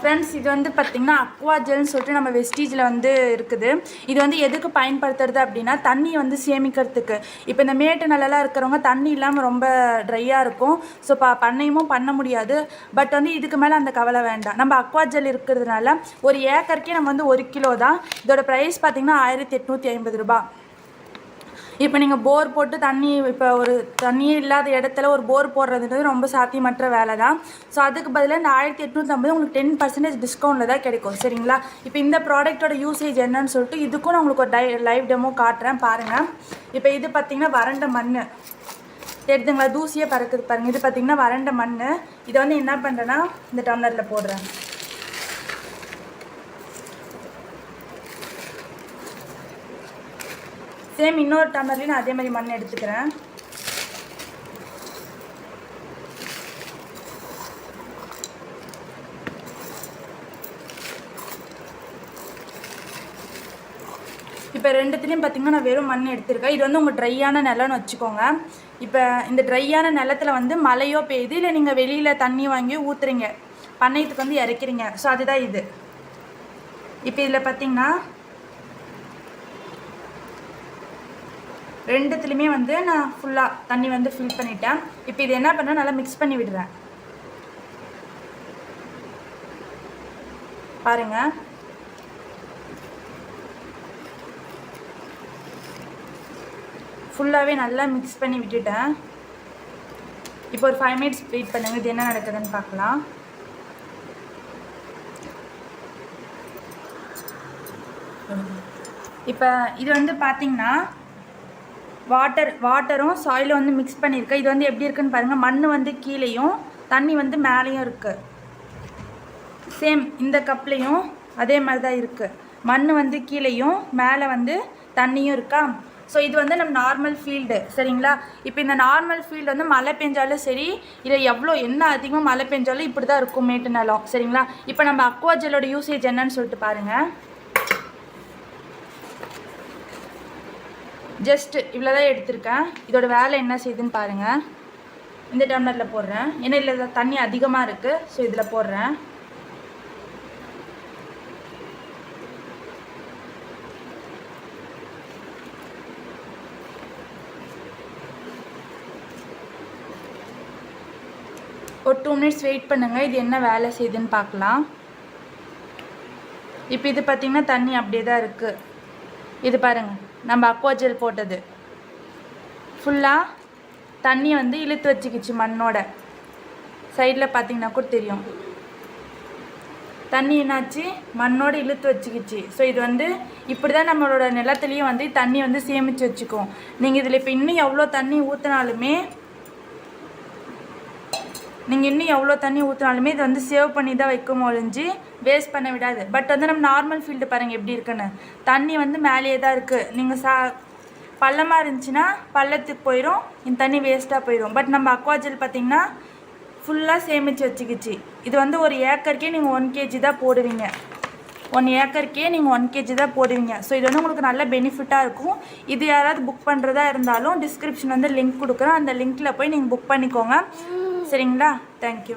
Friends, இது வந்து பார்த்திங்கன்னா அக்வா ஜெல்னு சொல்லிட்டு நம்ம வெஸ்டீஜில் வந்து இருக்குது. இது வந்து எதுக்கு பயன்படுத்துறது அப்படின்னா, தண்ணி வந்து சேமிக்கிறதுக்கு. இப்போ இந்த மேட்டு நிலலாம் இருக்கிறவங்க தண்ணி இல்லாமல் ரொம்ப ட்ரையாக இருக்கும். ஸோ பண்ணையும் பண்ண முடியாது. பட் வந்து இதுக்கு மேலே அந்த கவலை வேண்டாம். நம்ம அக்வா ஜெல் இருக்கிறதுனால ஒரு ஏக்கருக்கே நம்ம வந்து 1 கிலோ தான். இதோட ப்ரைஸ் பார்த்திங்கன்னா 1850 ரூபா. இப்போ நீங்கள் போர் போட்டு இப்போ ஒரு தண்ணியே இல்லாத இடத்துல ஒரு போர் போடுறதுன்றது ரொம்ப சாத்தியமற்ற வேலை தான். ஸோ அதுக்கு பதிலாக இந்த 1850 உங்களுக்கு 10% டிஸ்கவுண்ட்டில் தான் கிடைக்கும். சரிங்களா? இப்போ இந்த ப்ராடக்ட்டோட யூசேஜ் என்னன்னு சொல்லிட்டு இதுக்கும் நான் உங்களுக்கு ஒரு லைவ் டெமோ காட்டுறேன் பாருங்கள். இப்போ இது பார்த்திங்கன்னா வறண்ட மண் எடுத்துங்களா, தூசியே பறக்குது பாருங்கள். இது பார்த்திங்கன்னா வறண்ட மண். இதை வந்து என்ன பண்ணுறேன்னா இந்த டம்ளரில் போடுறேன். சேம் இன்னொரு டம்ளர்லேயும் நான் அதே மாதிரி மண் எடுத்துக்கிறேன். இப்போ ரெண்டுத்துலேயும் பார்த்திங்கன்னா நான் வெறும் மண் எடுத்துருக்கேன். இது வந்து உங்கள் ட்ரையான நிலம்னு வச்சுக்கோங்க. இப்போ இந்த ட்ரையான நிலத்தில் வந்து மழையோ பெய்யுது, இல்லை நீங்கள் வெளியில் தண்ணி வாங்கி ஊற்றுறீங்க, பண்ணையத்துக்கு வந்து இறக்கிறீங்க. ஸோ அதுதான் இது. இப்போ இதில் பார்த்திங்கன்னா ரெண்டுத்துலேயுமே வந்து நான் ஃபுல்லாக தண்ணி வந்து ஃபில் பண்ணிட்டேன். இப்போ இது என்ன பண்ணேன், நல்லா மிக்ஸ் பண்ணி விடுறேன். பாருங்கள், ஃபுல்லாகவே நல்லா மிக்ஸ் பண்ணி விட்டுட்டேன். இப்போ ஒரு 5 மினிட்ஸ் வெயிட் பண்ணுங்கள், இது என்ன நடக்குதுன்னு பார்க்கலாம். இப்போ இது வந்து பார்த்திங்கன்னா வாட்டரும் சாயிலும் வந்து மிக்ஸ் பண்ணியிருக்கேன். இது வந்து எப்படி இருக்குன்னு பாருங்கள். மண் வந்து கீழேயும் தண்ணி வந்து மேலேயும் இருக்குது. சேம் இந்த கப்லேயும் அதே மாதிரி தான் இருக்குது. மண் வந்து கீழேயும் மேலே வந்து தண்ணியும் இருக்கா. ஸோ இது வந்து நம்ம நார்மல் ஃபீல்டு. சரிங்களா? இப்போ இந்த நார்மல் ஃபீல்டு வந்து மழை பெஞ்சாலும் சரி, இல்லை என்ன அதிகமாக மழை பெஞ்சாலும் இப்படி தான் இருக்கும் மேட்டு நிலம். சரிங்களா? இப்போ நம்ம அக்வா ஜெல்லோட யூசேஜ் என்னன்னு சொல்லிட்டு பாருங்கள். ஜஸ்ட் இவ்வளோ தான் எடுத்திருக்கேன். இதோட வேலை என்ன செய்யுதுன்னு பாருங்கள். இந்த டம்ளரில் போடுறேன். ஏன்னா இதில் தண்ணி அதிகமாக இருக்குது. ஸோ இதில் போடுறேன். ஒரு 2 மினிட்ஸ் வெயிட் பண்ணுங்கள். இது என்ன வேலை செய்யுதுன்னு பார்க்கலாம். இப்போ இது பார்த்திங்கன்னா தண்ணி அப்படியே தான் இருக்குது. இது பாருங்கள், நம்ம அக்வா ஜெல் போட்டது ஃபுல்லாக தண்ணி வந்து இழுத்து வச்சுக்கிச்சு. மண்ணோட சைடில் பார்த்திங்கன்னா கூட தெரியும், தண்ணி என்னாச்சு, மண்ணோடு இழுத்து வச்சுக்கிச்சு. ஸோ இது வந்து இப்படி தான் நம்மளோட நிலத்துலேயும் வந்து தண்ணி வந்து சேமித்து வச்சுக்கும். நீங்கள் இதில் இப்போ இன்னும் எவ்வளோ தண்ணி ஊற்றினாலுமே இது வந்து சேவ் பண்ணி தான் வைக்கும் ஒழிஞ்சு வேஸ்ட் பண்ண விடாது. பட் வந்து நம்ம நார்மல் ஃபீல்டு பாருங்கள் எப்படி இருக்குன்னு. தண்ணி வந்து மேலேயே தான் இருக்குது. நீங்கள் பள்ளமாக இருந்துச்சுன்னா பள்ளத்துக்கு போயிடும், இந்த தண்ணி வேஸ்ட்டாக போயிடும். பட் நம்ம அக்வா ஜெல் பார்த்திங்கன்னா ஃபுல்லாக சேமித்து வச்சுக்கிச்சு. இது வந்து ஒரு ஏக்கருக்கே நீங்கள் 1 kg தான் போடுவீங்க. 1 ஏக்கருக்கே நீங்கள் 1 kg தான் போடுவீங்க. ஸோ இது வந்து உங்களுக்கு நல்ல பெனிஃபிட்டாக இருக்கும். இது யாராவது புக் பண்ணுறதா இருந்தாலும் டிஸ்கிரிப்ஷன் வந்து லிங்க் கொடுக்குறேன். அந்த லிங்க்கில் போய் நீங்கள் புக் பண்ணிக்கோங்க. சரிங்களா? தேங்க்யூ.